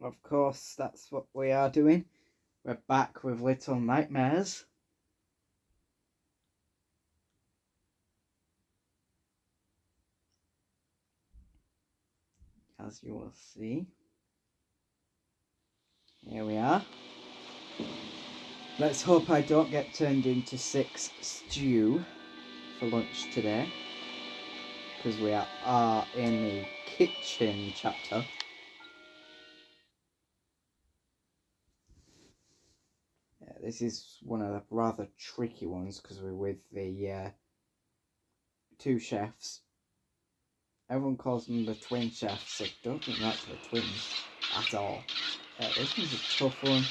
Of course, that's what we are doing. We're back with Little Nightmares. As you will see. Here we are. Let's hope I don't get turned into 6 stew for lunch today. Because we are in the kitchen chapter. This is one of the rather tricky ones because we're with the 2 chefs. Everyone calls them the twin chefs. I don't think they're actually twins at all. This one's a tough one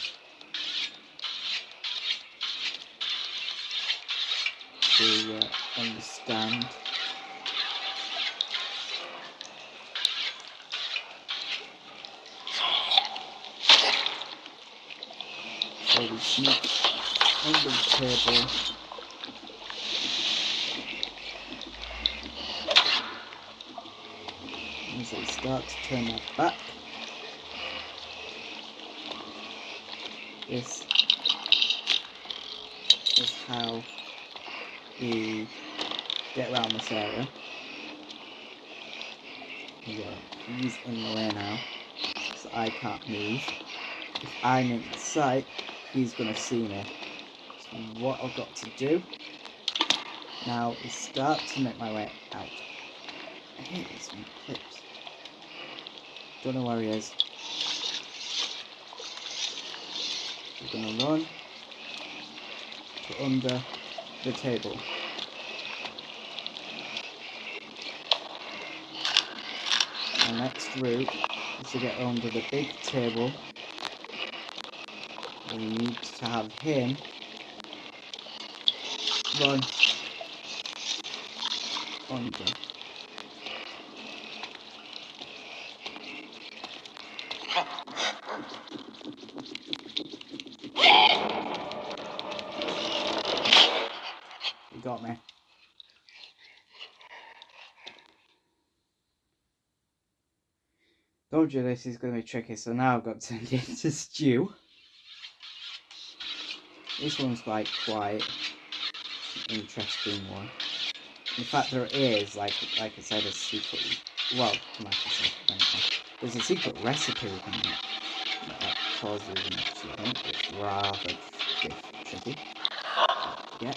to understand. So we sneak under the table. As they start to turn their back. This is how we get around this area. Yeah, he's in the way now, so I can't move. If I'm in sight, he's gonna see me. So what I've got to do now is start to make my way out. I hate these clips. Don't know where he is. We're gonna run to under the table. The next route is to get under the big table. We need to have him run under. You got me. Told you this is going to be tricky, so now I've got to get into stew. This one's like quite interesting one. In fact, there is, like I said, a secret. Well, there's a secret recipe in it that causes an accident. It's rather tricky. Yeah.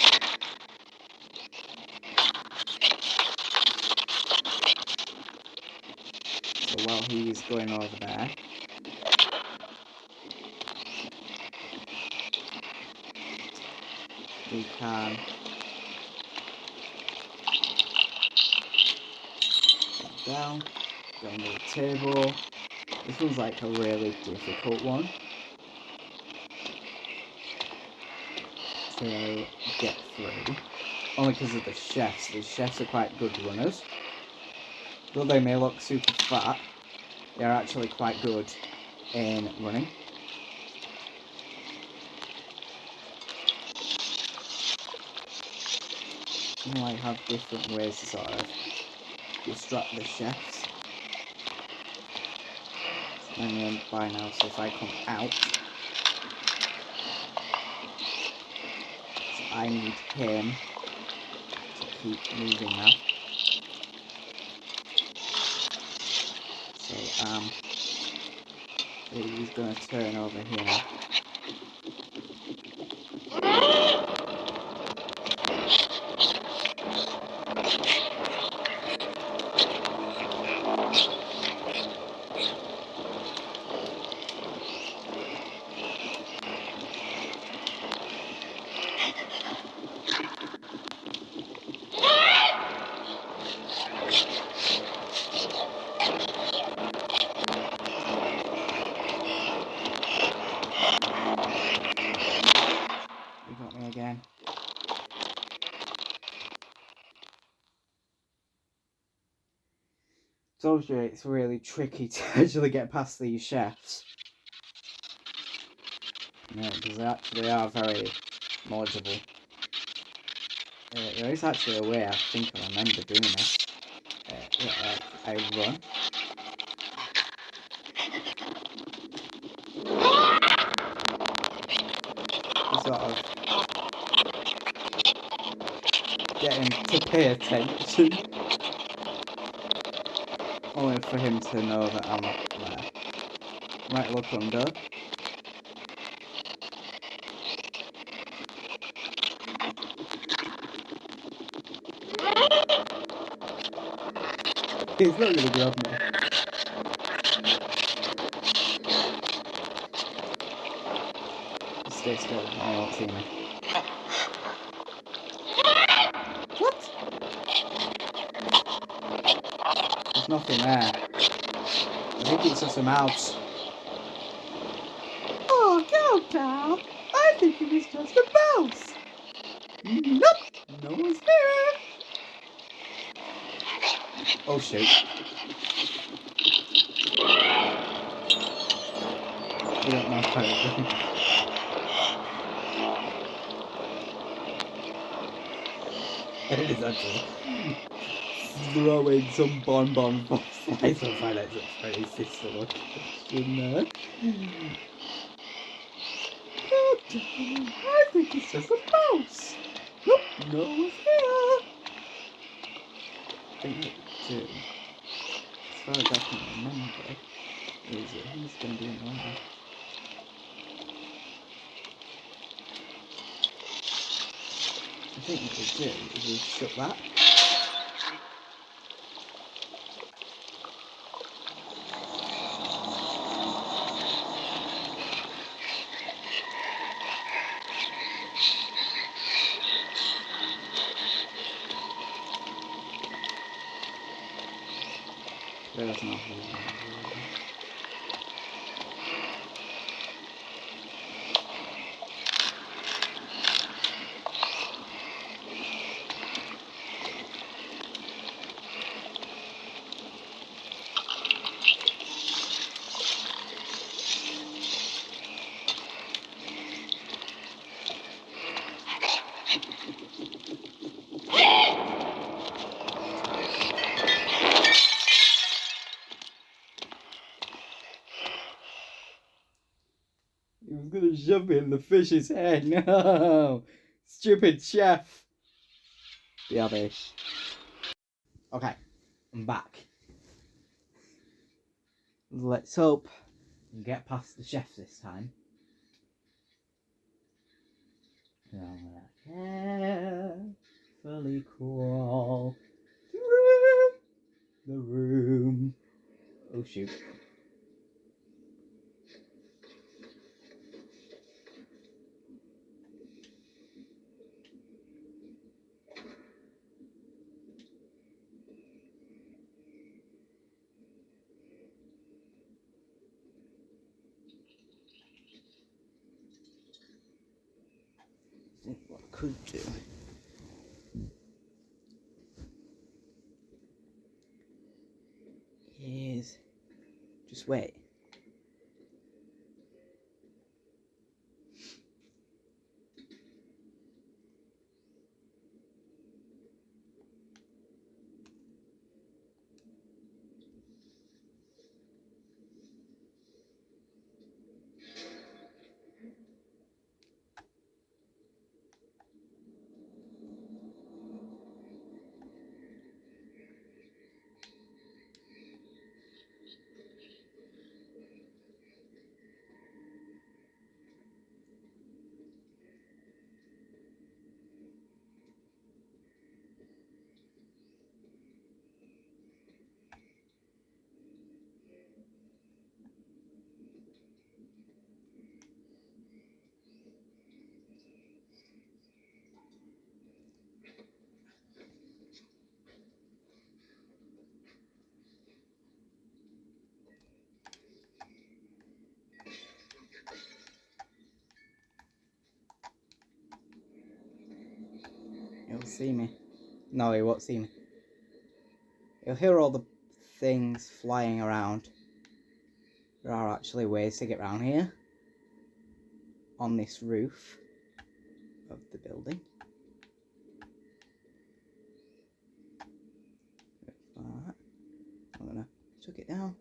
So while he's going over there, we can down the table. This one's like a really difficult one to get through, only because of the chefs. The chefs are quite good runners. Though they may look super fat, they're actually quite good in running. You might have different ways to sort of distract the chefs. So I'm in by now, so if I come out, so I need him to keep moving now. So he's gonna turn over here now. Again. Told you it's really tricky to actually get past these chefs. Yeah, because they actually are very knowledgeable. There is actually a way I think I remember doing this. I run. pay attention. Only for him to know that I'm not there. Might look under. He's not gonna grab me. Stay still, and he won't see me. What? There's nothing there. I think it's just a mouse. Oh, go, pal. I think it was just a mouse. Nope, no one's here. Oh, shoot. You don't know how to do. It is actually throwing some bonbon flies on finance very sister location there. God damn, I think it's just a mouse. Nope, no one's here. I think what we do, as far as I can remember, is that he's going to be in the way. I think what we do is we shut that. There's nothing. He was gonna shove it in the fish's head. No! Stupid chef! BRB. Okay, I'm back. Let's hope we get past the chef this time. So I'm gonna carefully crawl through the room. Oh shoot. I think what I could do is just wait. He'll see me. No, he won't see me. He'll hear all the things flying around. There are actually ways to get around here. On this roof of the building. Alright. I'm gonna chuck it down.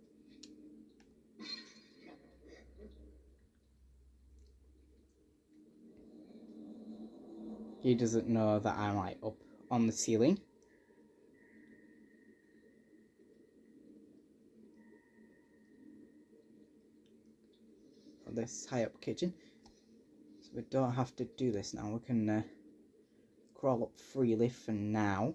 He doesn't know that I'm like up on the ceiling, got this high up kitchen, so we don't have to do this now. We can crawl up freely for now.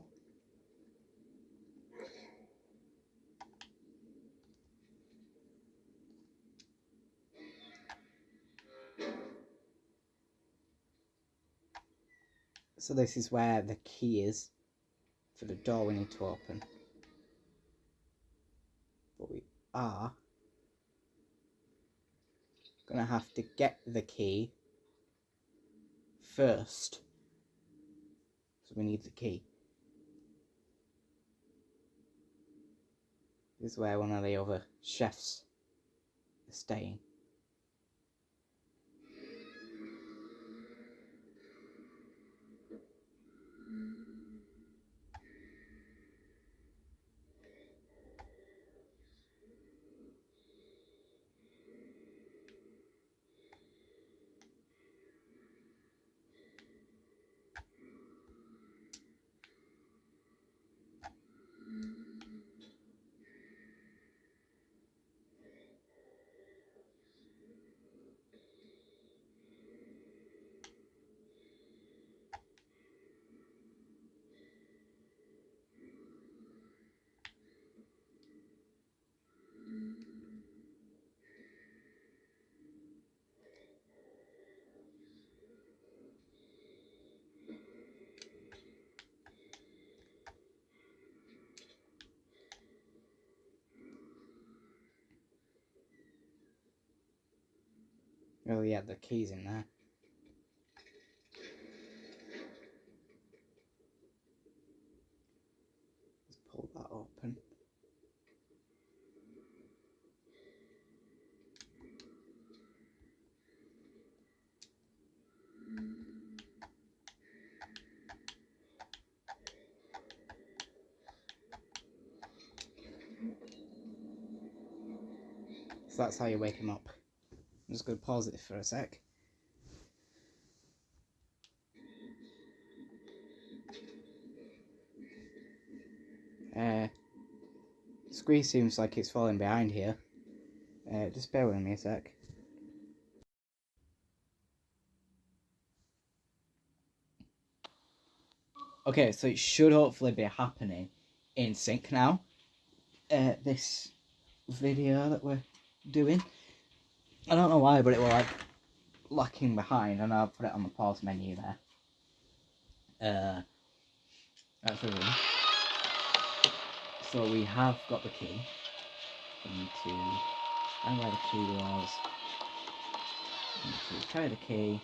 So this is where the key is for the door we need to open. But we are gonna have to get the key first. So we need the key. This is where one of the other chefs is staying. Oh yeah, the key's in there. Let's pull that open. So that's how you wake him up. I'm just going to pause it for a sec. Screen seems like it's falling behind here. Just bear with me a sec. Okay, so it should hopefully be happening in sync now. This video that we're doing. I don't know why, but it was like lacking behind, and I'll put it on the pause menu there. That's really good. So we have got the key. We need to find where the key was. We need to carry the key.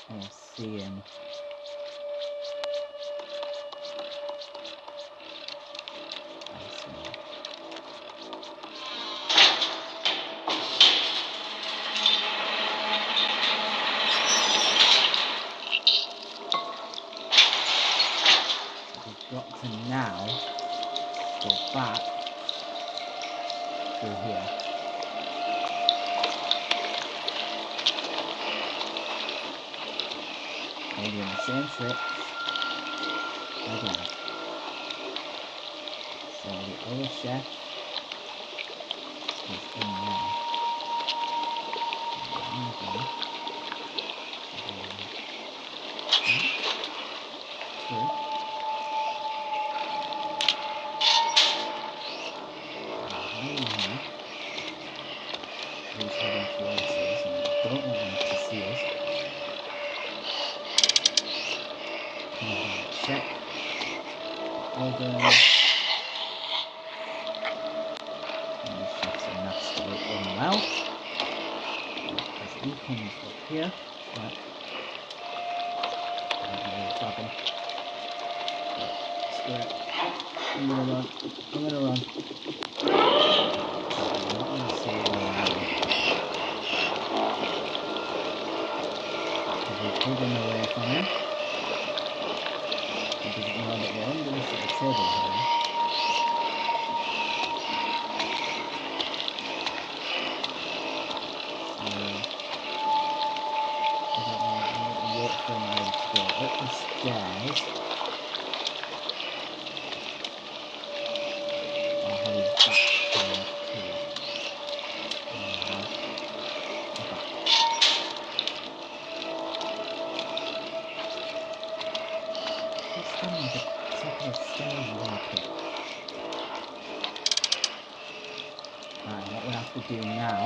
And see him. Got to now go back through here. Maybe in the same tricks again. So the other chef is in there. He's heading towards us, and I don't want him to see us. Check. Order. And the chef's a nasty little mouth. As he comes up here, right. Screw it. I'm gonna run. I'm gonna run. I'm not gonna say it around. We've hidden away from him. He doesn't know that we're under this little table here. So, I don't know, I'm going to wait for him to go up the stairs. do now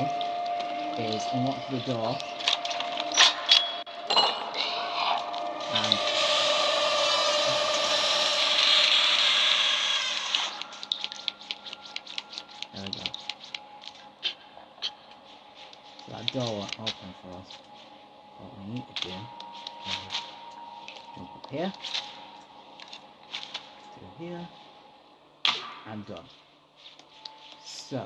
is unlock the door and there we go. So that door won't open for us. What we need to do is jump up here, through here, and done. So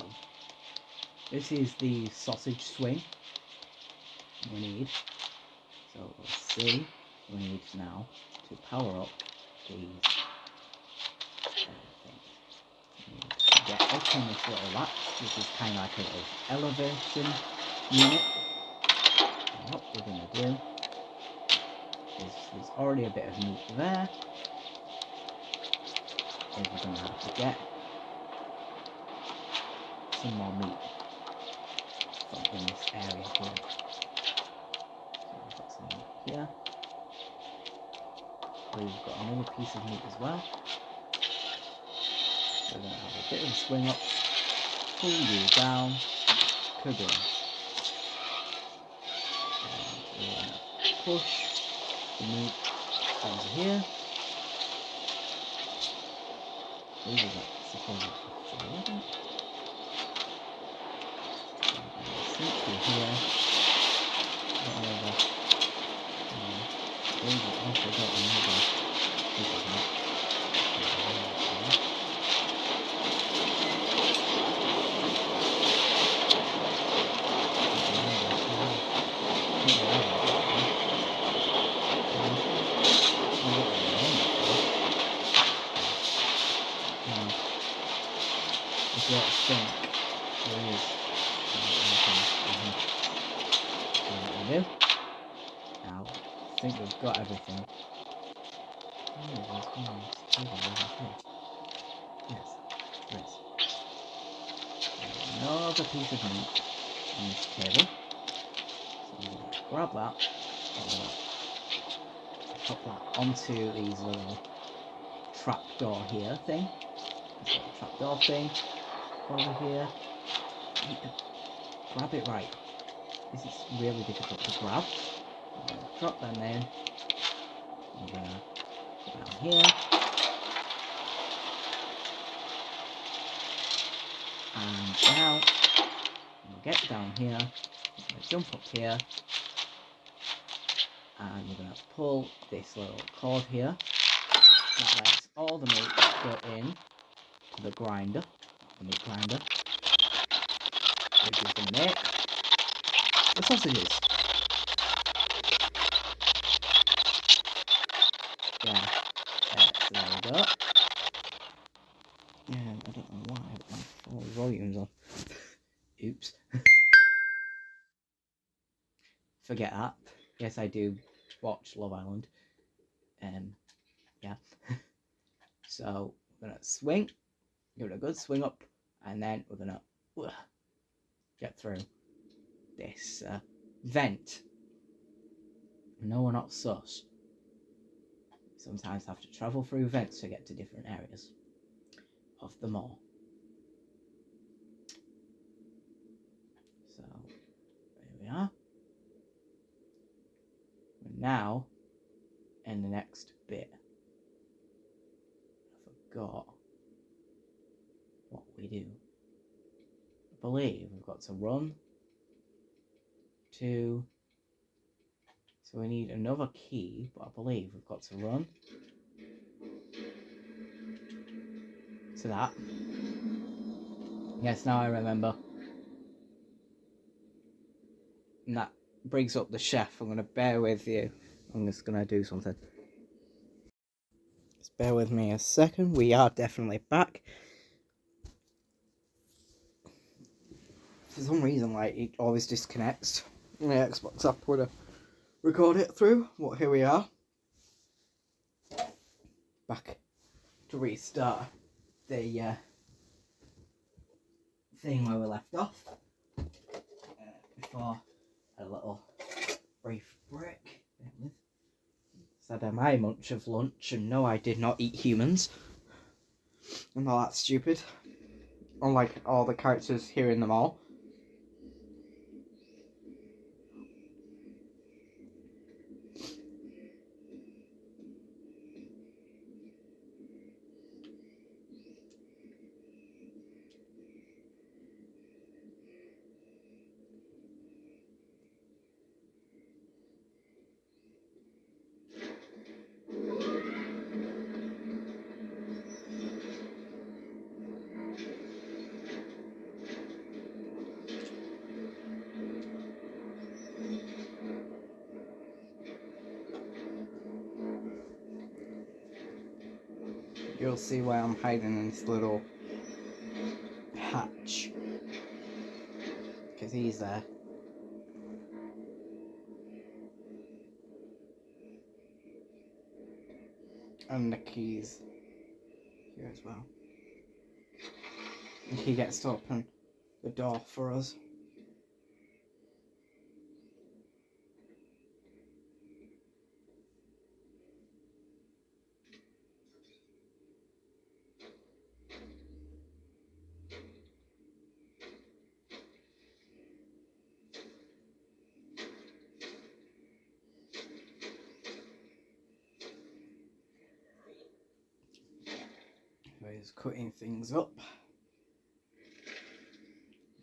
this is the sausage swing we need. So let's see, we need now to power up these things. We need to get up on this little latch, which is kind of like a little elevation unit. And what we're going to do is, there's already a bit of meat there, is we're going to have to get some more meat from in this area here. So we've got some meat here. We've got another piece of meat as well. So we're going to have a bit of a swing up, pull you down, kaboom. And we're going to push the meat over here. These are supposed to be forward. Sneak through here. Get over. Also got another piece of meat. If you don't think there is what we do. Now, I think we've got everything. Yes, there is. Another piece of meat on this table. So I'm going to grab that and put that onto these little trapdoor here thing. This little trapdoor thing over here. Grab it right. This is really difficult to grab. I'm going to drop them in. I'm going to put down here. And now, we'll get down here. I'm going to jump up here. And we're going to pull this little cord here. That lets all the meat go in to the grinder. The meat grinder. Which is going to make the sausages. Yeah, so there we go. Yeah, I don't know why I have my full volumes on. Oops. Forget that. Yes, I do watch Love Island. Yeah. So we're gonna swing, give it a good swing up, and then we're gonna get through this vent. No, we're not sus. Sometimes have to travel through vents to get to different areas of the mall. So there we are. We're now in the next bit. I forgot what we do. I believe we've got to run to. So we need another key, but I believe we've got to run to that. Yes, now I remember. And that brings up the chef. I'm going to bear with you. I'm just going to do something. Just bear with me a second. We are definitely back. For some reason, like, it always disconnects. The Xbox app would have record it through. Well, here we are. Back to restart the thing where we left off. Before a little brief break. Said am I much of lunch, and no, I did not eat humans. I'm not that stupid. Unlike all the characters here in the mall. you'll see why I'm hiding in this little hatch. Because he's there. And the key's here as well. And he gets to open the door for us. He's cutting things up.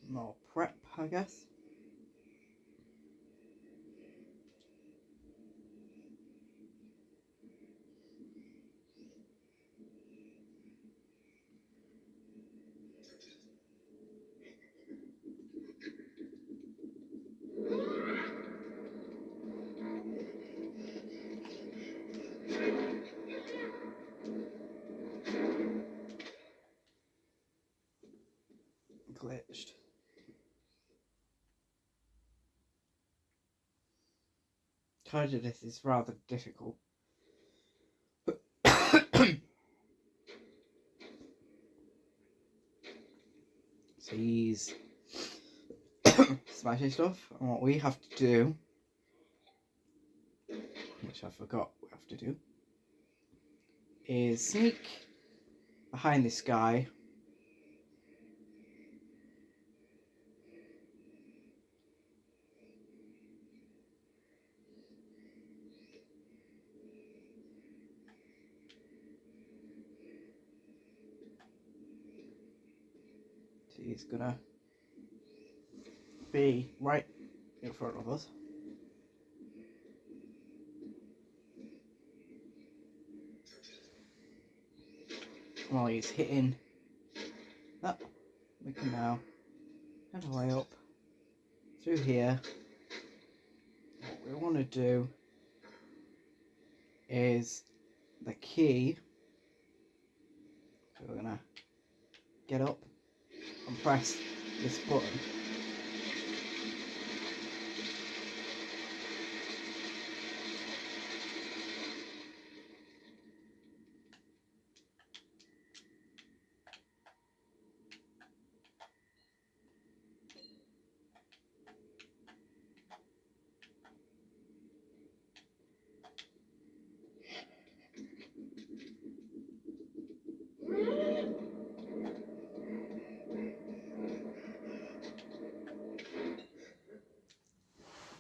More prep, I guess. Glitched. Told you this is rather difficult. So he's smashing stuff, and what we have to do, which I forgot we have to do, is sneak behind this guy. So he's gonna be right in front of us. While he's hitting that, we can now head our way up through here. What we want to do is the key. So we're gonna get up and press this button.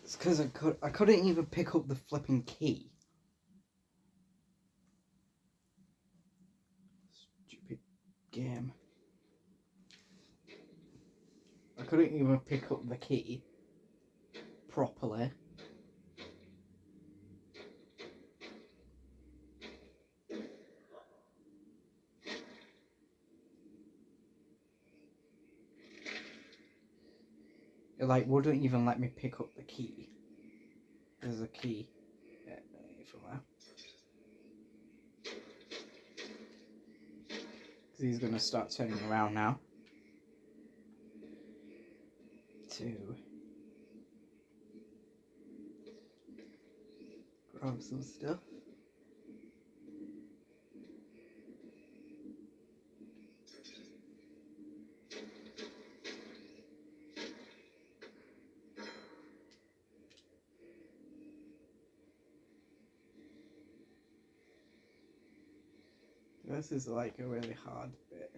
It's because I couldn't even pick up the flipping key. Stupid game. I couldn't even pick up the key properly. It like wouldn't even let me pick up the key. There's a key from there. Because he's gonna start turning around now to grab some stuff. This is like a really hard bit.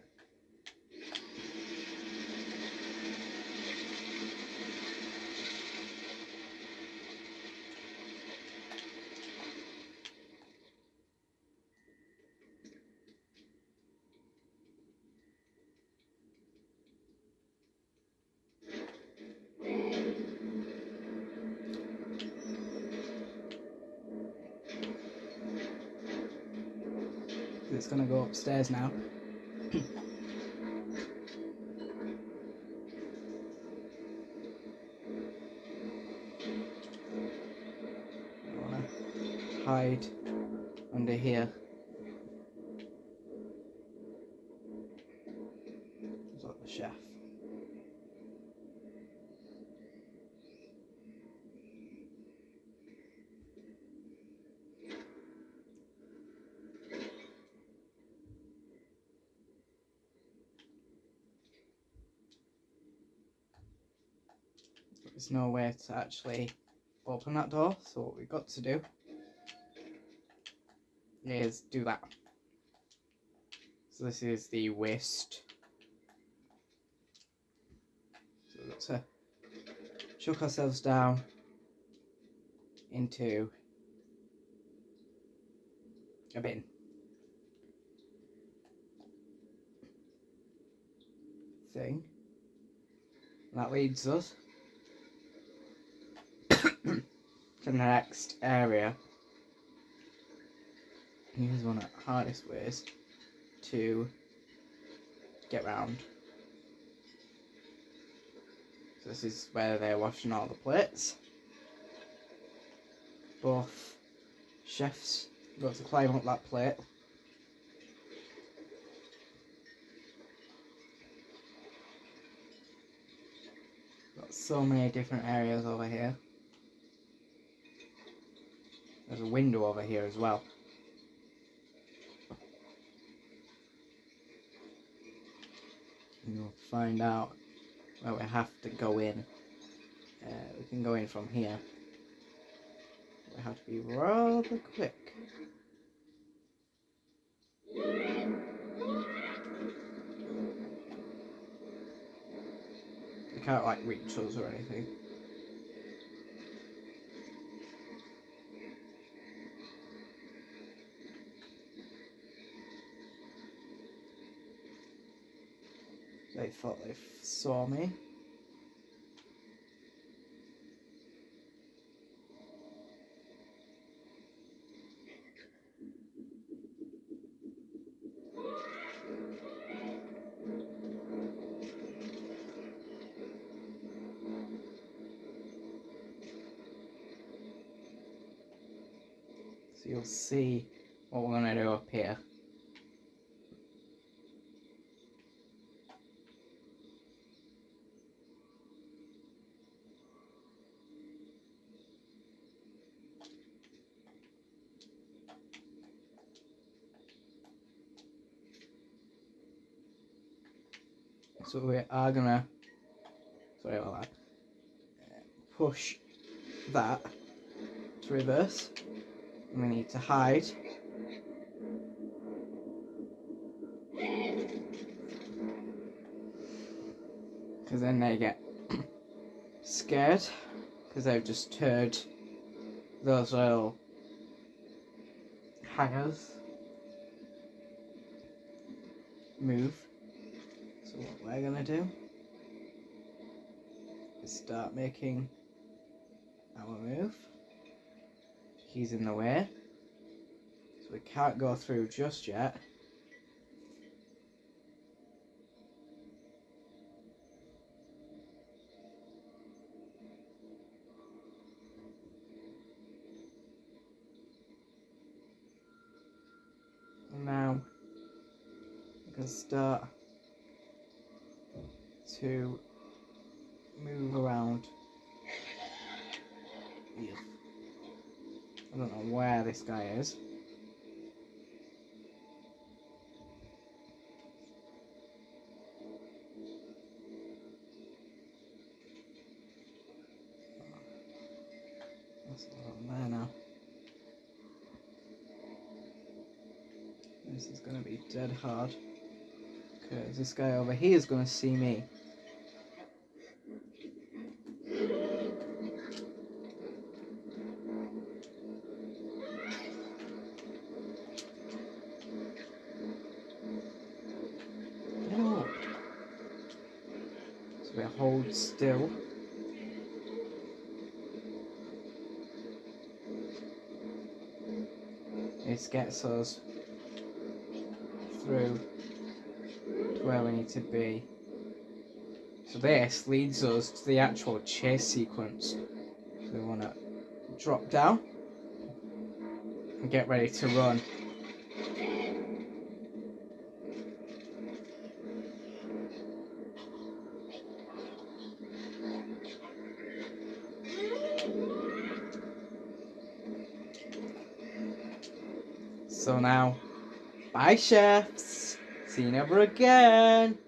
It's gonna go upstairs now. I wanna hide under here. there's no way to actually open that door, so what we've got to do is do that. So this is the waste. So we've got to chuck ourselves down into a bin. Thing. And that leads us to the next area. Here's one of the hardest ways to get round. So this is where they're washing all the plates. Both chefs got to climb up that plate. Got so many different areas over here. There's a window over here as well. And you'll find out where we have to go in. We can go in from here. We have to be rather quick. They can't like reach us or anything. They thought they saw me. So you'll see what we're going to do up here. So we are going to, sorry about that, push that to reverse. And we need to hide. Because then they get scared. Because they've just heard those little hangers move. So what we're going to do is start making our move. He's in the way. So we can't go through just yet. And now we can start to move around. I don't know where this guy is. That's not there now. This is going to be dead hard. Because this guy over here is going to see me. Oh. So we hold still. This gets us through to where we need to be. So this leads us to the actual chase sequence. So we want to drop down and get ready to run. So now, bye chefs, see you never again.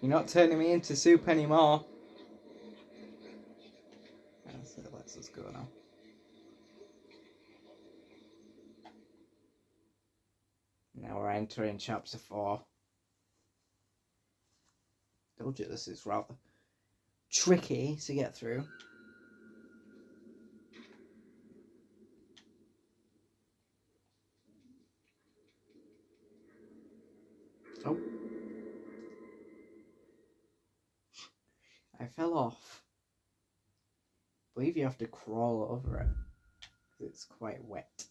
You're not turning me into soup anymore. lets us go now. Now we're entering chapter 4. Told you this is rather tricky to get through. Oh. I fell off. I believe you have to crawl over it, because it's quite wet.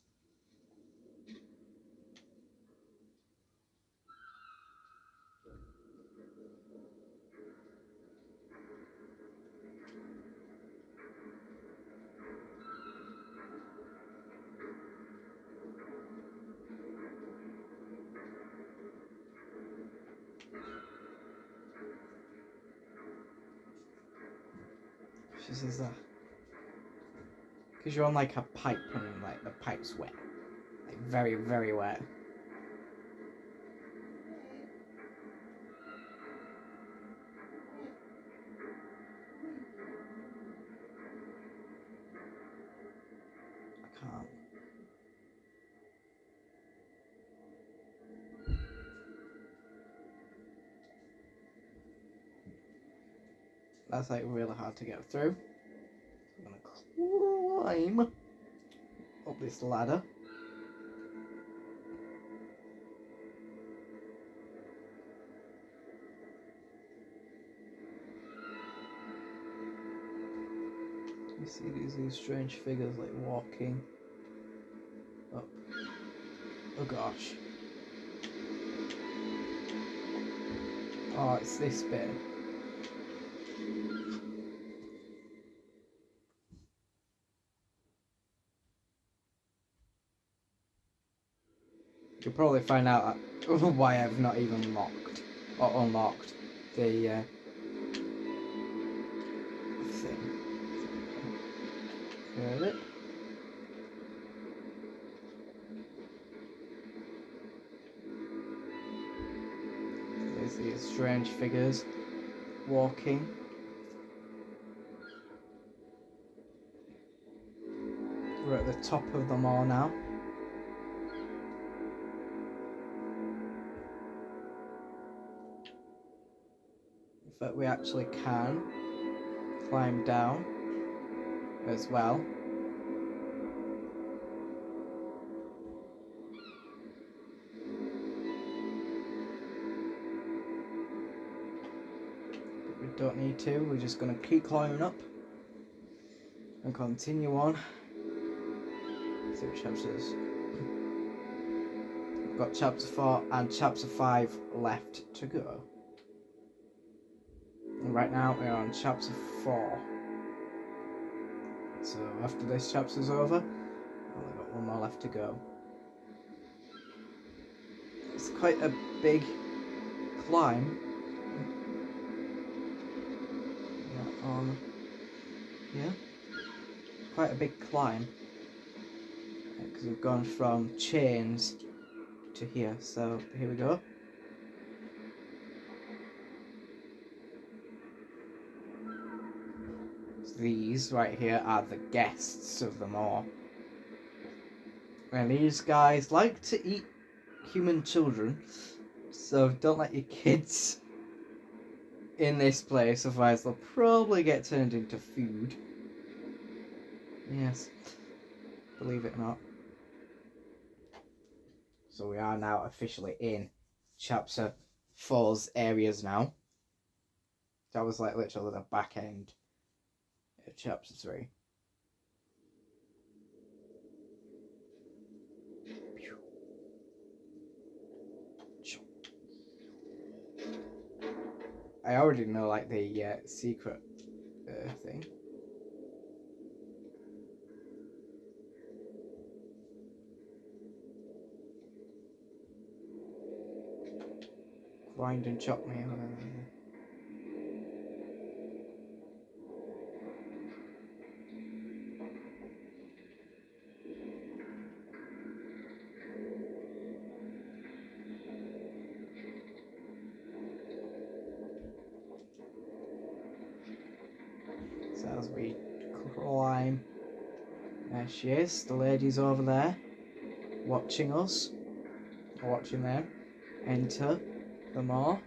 She says that. Because you're on like a pipe and like the pipe's wet. Like very, very wet. I can't. That's like really hard to get through. I'm gonna climb up this ladder. You see these strange figures like walking up. Oh gosh. Oh, it's this bit. You'll probably find out why I've not even locked or unlocked the thing. Heard it? There's these strange figures walking. We're at the top of them all now. In fact, we actually can climb down as well. But we don't need to, we're just going to keep climbing up and continue on through chapters. We've got chapter 4 and chapter 5 left to go. And right now we're on chapter 4. So after this chapter's over, I've only got one more left to go. It's quite a big climb. Yeah, quite a big climb. Because we've gone from chains to here. So here we go. These right here are the guests of the mall. And these guys like to eat human children, so don't let your kids in this place, otherwise they'll probably get turned into food. Yes, believe it or not. So we are now officially in chapter 4's areas now. That was like literally the back end of chapter 3. I already know like the secret thing. Grind and chop me. So as we climb. There she is. The lady's over there, watching us. Watching them. Enter the more.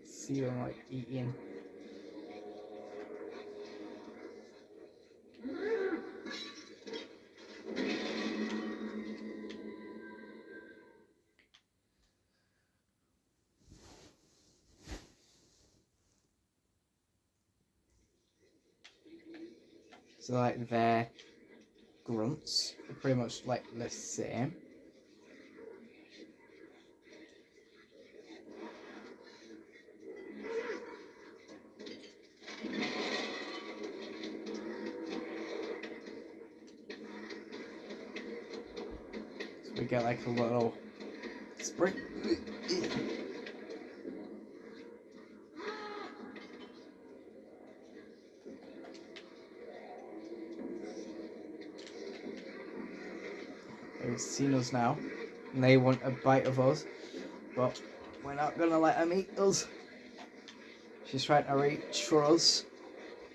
See them like eating. So like their grunts are pretty much like the same. So we get like a little spring. They've seen us now, and they want a bite of us, but we're not gonna let them eat us. She's trying to reach for us.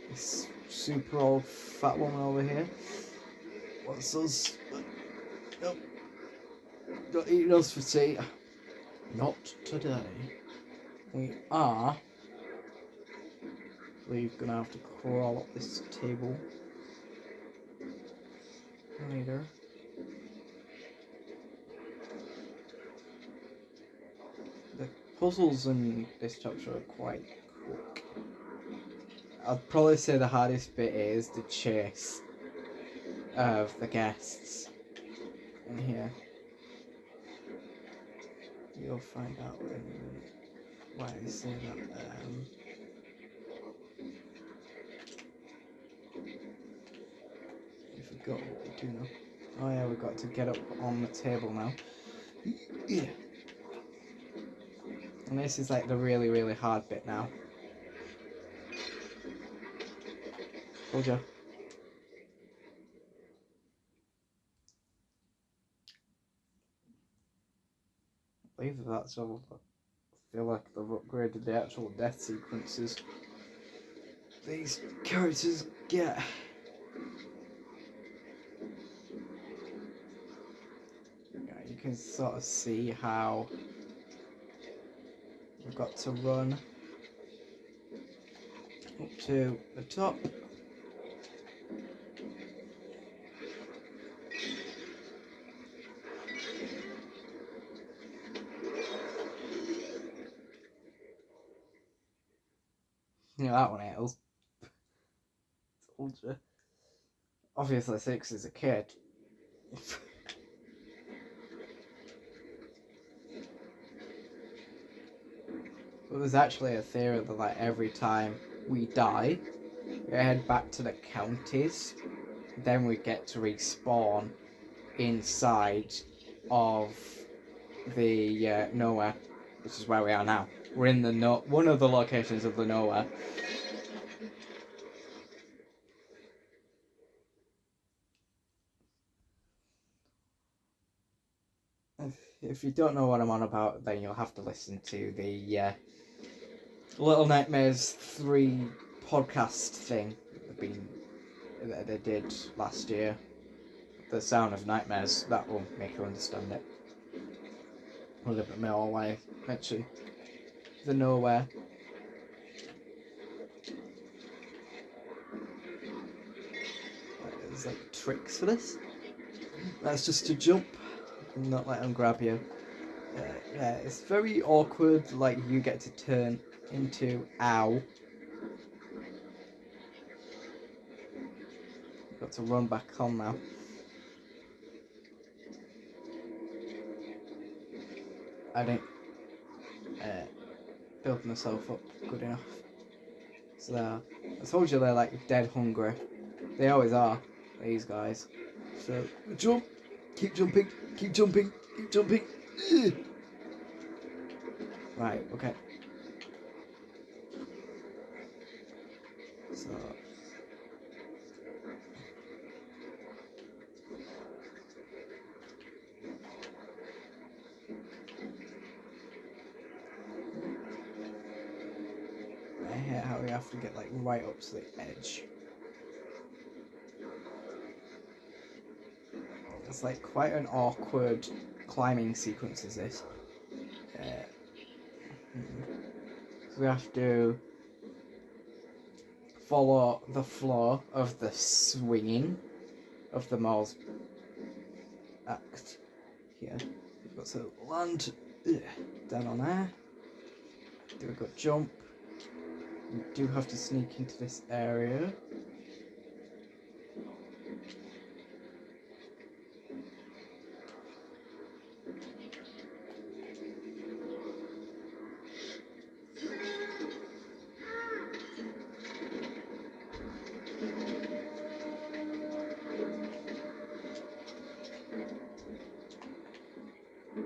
This super old fat woman over here wants us. Nope. Not eating us for tea. Not today. We are, I believe, gonna have to crawl up this table later. The puzzles in this chapter are quite quick. I'd probably say the hardest bit is the chase of the guests in here. You'll find out in a minute why I say that. I forgot what we do now. Oh yeah, we've got to get up on the table now. Yeah. And this is like the really, really hard bit now. Told ya. I believe that's all. I feel like they've upgraded the actual death sequences these characters get. Yeah, you can sort of see how we've got to run up to the top. Yeah, that one hails. Told you. Obviously, 6 is a kid. But there's actually a theory that like every time we die, we head back to the counties, then we get to respawn inside of the nowhere, which is where we are now. We're in the one of the locations of the nowhere. If you don't know what I'm on about, then you'll have to listen to the Little Nightmares 3 podcast thing that they did last year. The Sound of Nightmares, that will make you understand it a little bit more when I mention the nowhere. There's like tricks for this. That's just to jump and not let them grab you. Yeah, it's very awkward, like you get to turn into ow. Got to run back on now. I didn't build myself up good enough. So there. I told you they're like dead hungry. They always are, these guys. So jump, keep jumping, keep jumping, keep jumping. Right, okay. So I hate how we have to get like right up to the edge. It's like quite an awkward climbing sequence, is this? So we have to follow the flow of the swinging of the Mole's act here. We've got to land down on there, do a good jump. We do have to sneak into this area.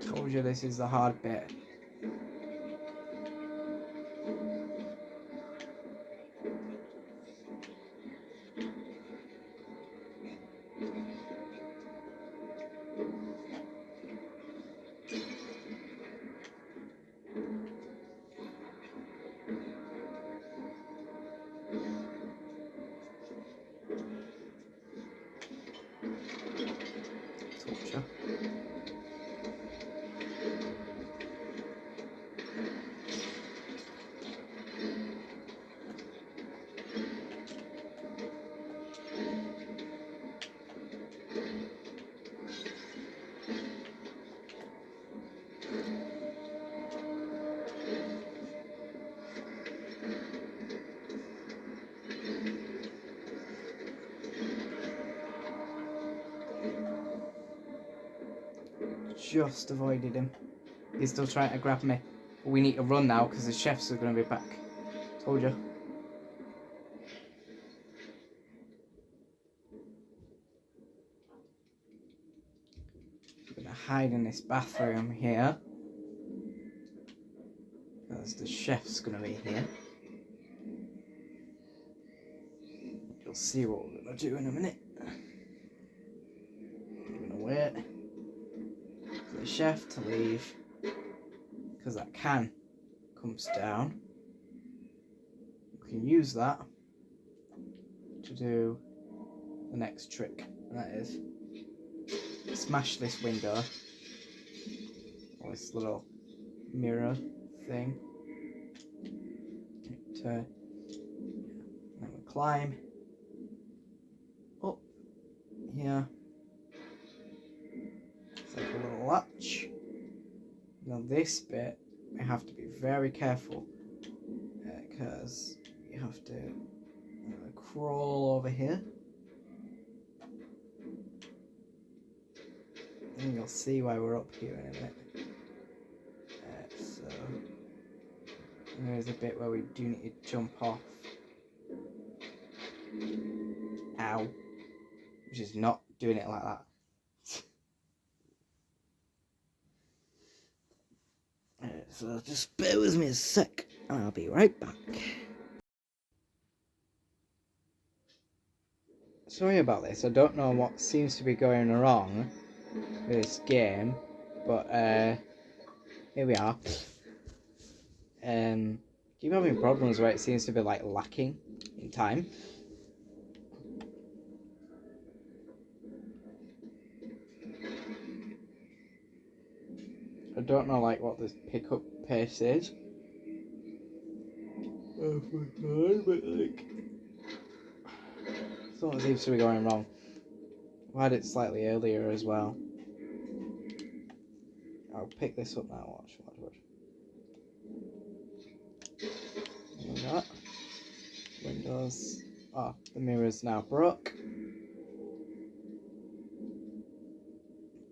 Told you this is the hard bit. Told you. Just avoided him. He's still trying to grab me. But we need to run now because the chefs are going to be back. Told you. We're going to hide in this bathroom here. Because the chef's going to be here. You'll see what we're going to do in a minute. We're going to wait for the chef to leave. Because that can comes down. We can use that to do the next trick. And that is smash this window. Or this little mirror thing. Then we climb up here. It's like a little latch. Now this bit, we have to be very careful because you have to crawl over here. And you'll see why we're up here in a minute. So there's a bit where we do need to jump off. Ow. Which is not doing it like that. So just bear with me a sec and I'll be right back. Sorry about this, I don't know what seems to be going wrong with this game, but here we are. Keep having problems where it seems to be like lacking in time. I don't know like what this pickup pace is. Oh my god, but like something seems to be going wrong. I had it slightly earlier as well. I'll pick this up now, watch. Like that. Windows. Oh, the mirror's now broke.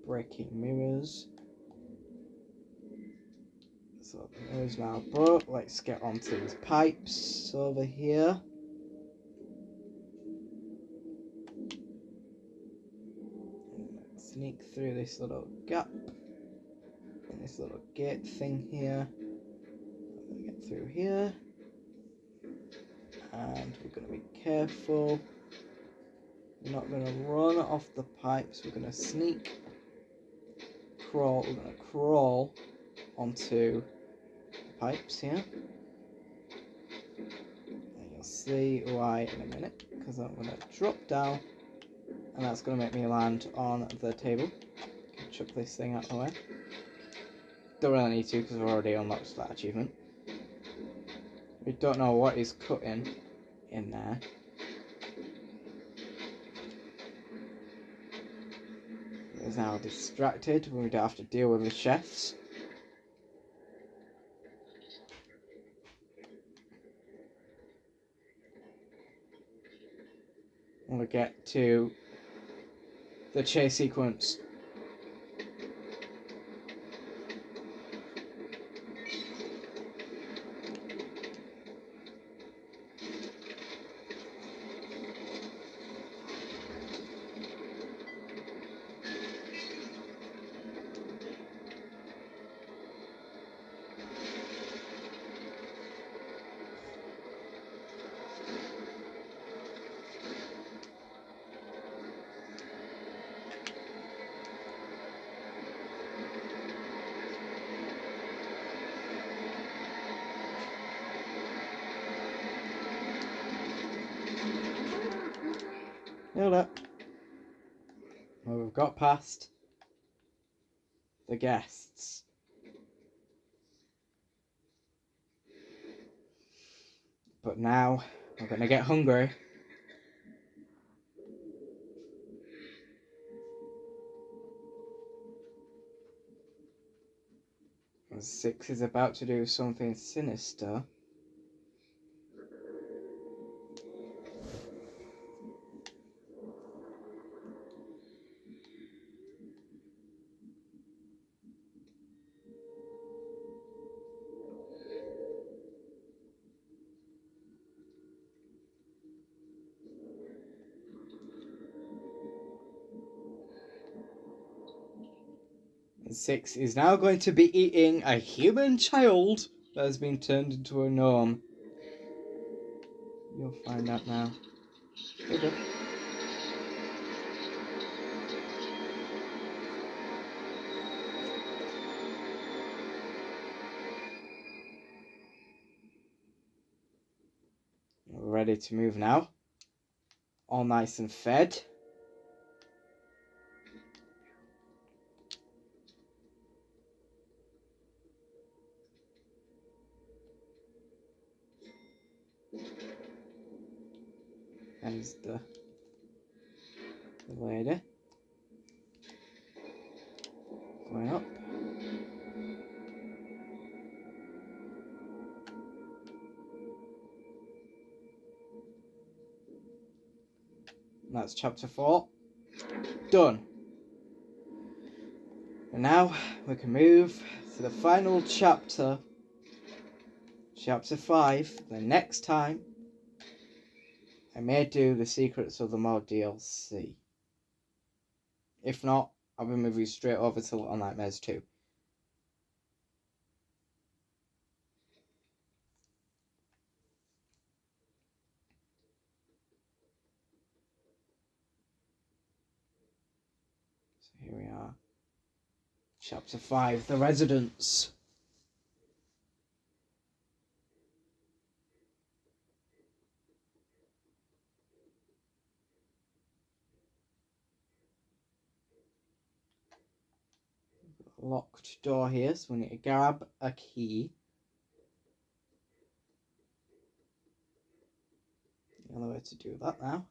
breaking mirrors. So the mirror's now broke. Let's get onto these pipes over here. Let's sneak through this little gap in this little gate thing here. Get through here. And we're going to be careful. We're not going to run off the pipes. We're going to sneak, crawl. We're going to crawl onto the pipes here. And you'll see why in a minute, because I'm going to drop down, and that's going to make me land on the table. Chuck this thing out of the way. Don't really need to, because we've already unlocked that achievement. We don't know what is cutting in there. Is now distracted. We don't have to deal with the chefs. We'll get to the chase sequence. Hold up. Well, we've got past the guests. But now we're going to get hungry. And 6 is about to do something sinister. And 6 is now going to be eating a human child that has been turned into a gnome. You'll find out now. Okay. We're ready to move now. All nice and fed. There's the lady. Going up. That's chapter 4. Done. And now we can move to the final chapter. Chapter 5. The next time I may do the Secrets of the Mod DLC. If not, I'll be moving straight over to Little Nightmares 2. So here we are. Chapter 5, The Residence. Locked door here, so we need to grab a key. The only way to do that now.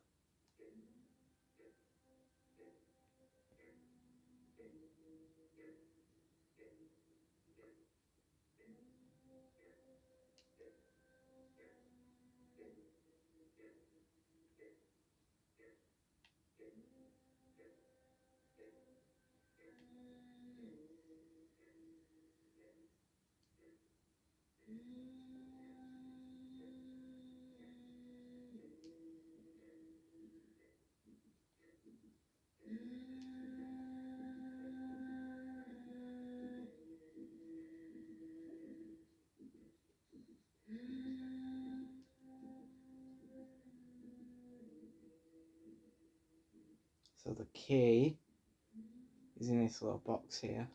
So the key is in this little box here.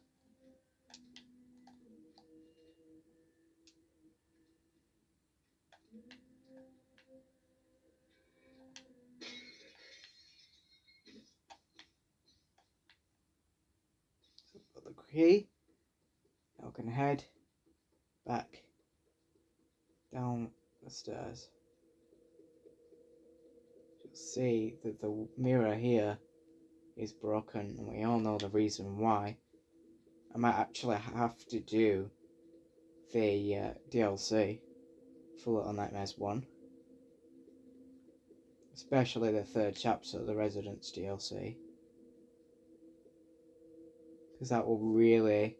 So I've got the key. Now I can head back down the stairs. You'll see that the mirror here is broken, and we all know the reason why. I might actually have to do the DLC for Little Nightmares 1, especially the third chapter, the Residence DLC, because that will really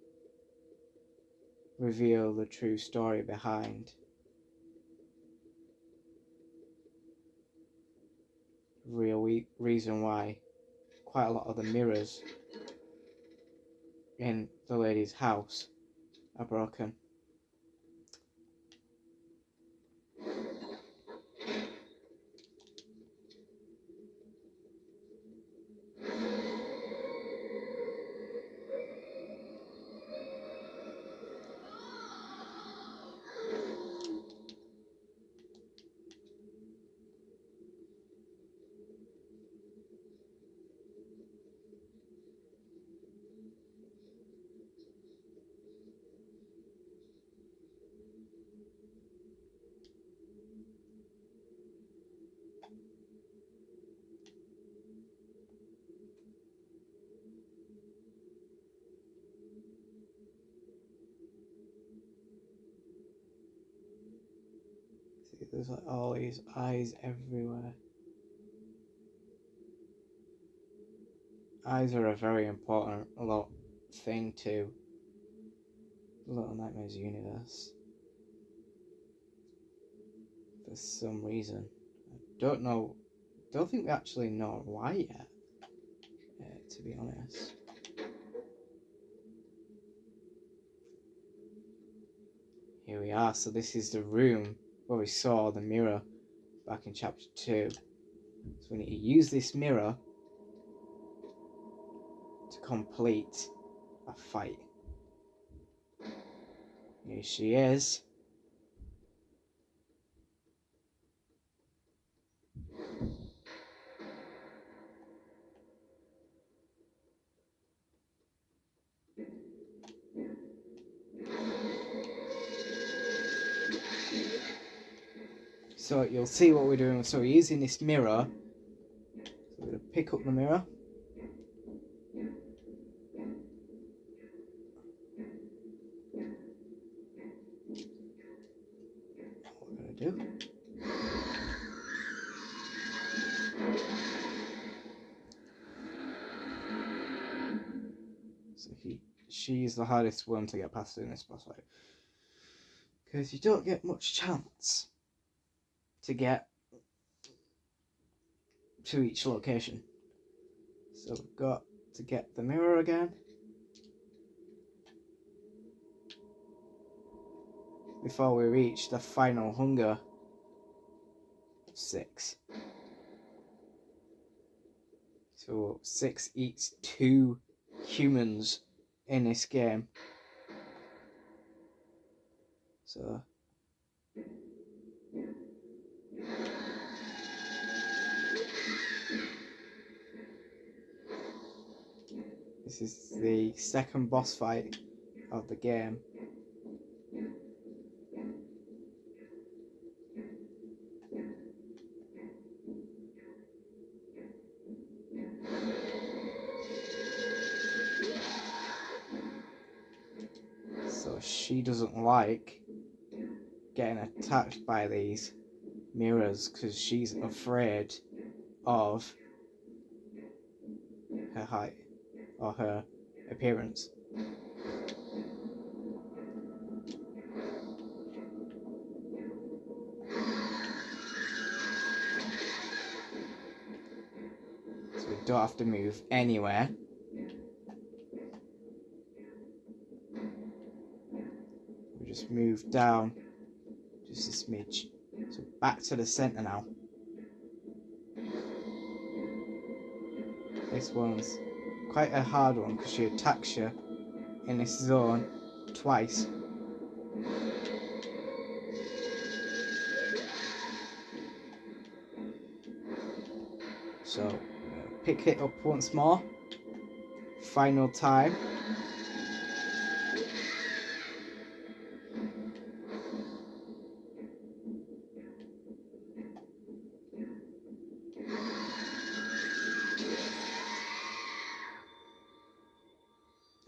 reveal the true story behind the real reason why quite a lot of the mirrors in the lady's house are broken. See, there's like all these eyes everywhere. Eyes are a very important thing to the Little Nightmares universe. For some reason. I don't think we actually know why yet, to be honest. Here we are, so this is the room where we saw the mirror back in chapter 2. So we need to use this mirror to complete a fight. Here she is. So you'll see what we're doing. So we're using this mirror. So we're going to pick up the mirror. What we're going to do. So she's the hardest one to get past in this boss fight. Because you don't get much chance to get to each location. So we've got to get the mirror again. Before we reach the final hunger of 6. So 6 eats 2 humans in this game. So this is the second boss fight of the game. So she doesn't like getting attacked by these mirrors because she's afraid of her height or her appearance. don't have to move anywhere. We just move down just a smidge. So back to the centre now. This one's quite a hard one because she attacks you in this zone twice. So pick it up once more. Final time.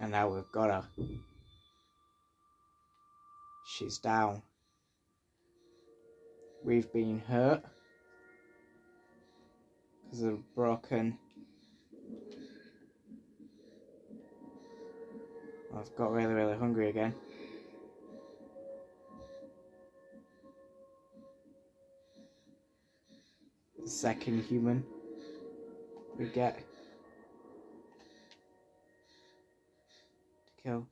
And now we've got her. She's down. We've been hurt because of broken. I've got really hungry again. The second human we get to kill.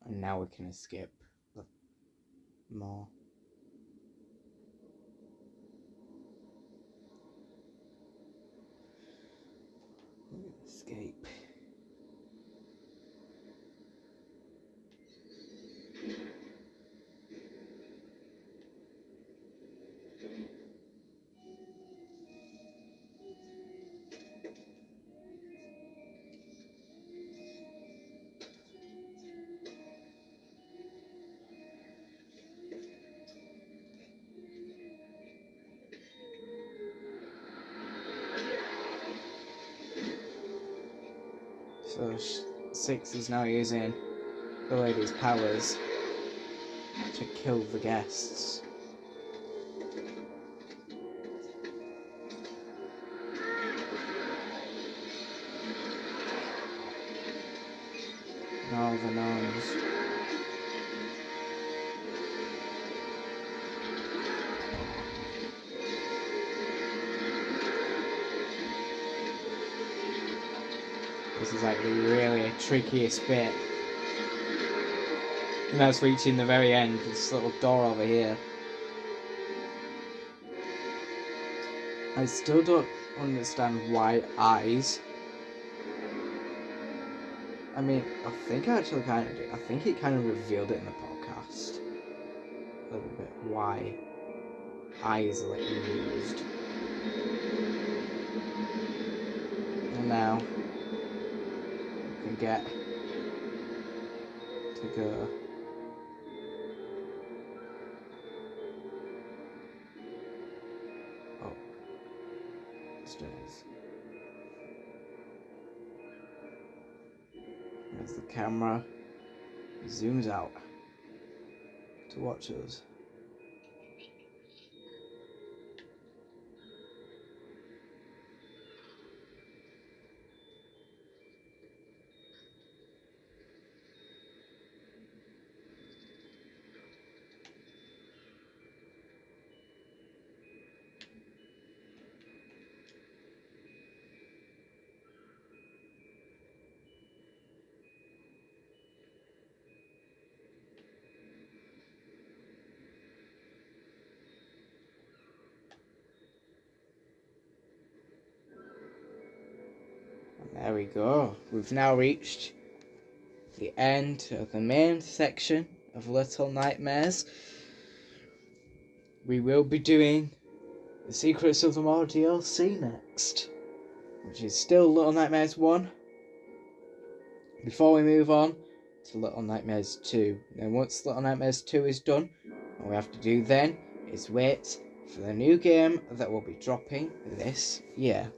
And now we can escape more. Escape. So 6 is now using the lady's powers to kill the guests. Now the nuns. This is like the really trickiest bit. And that's reaching the very end, this little door over here. I still don't understand why eyes. I mean, I think I actually kind of do. I think it kind of revealed it in the podcast. A little bit why eyes are like used. And now we can get to go. Oh, stairs. There's the camera. It zooms out to watch us. And there we go. We've now reached the end of the main section of Little Nightmares. We will be doing the Secrets of the Maw DLC next, which is still Little Nightmares 1. Before we move on to Little Nightmares 2. Then once Little Nightmares 2 is done, what we have to do then is wait for the new game that will be dropping this year.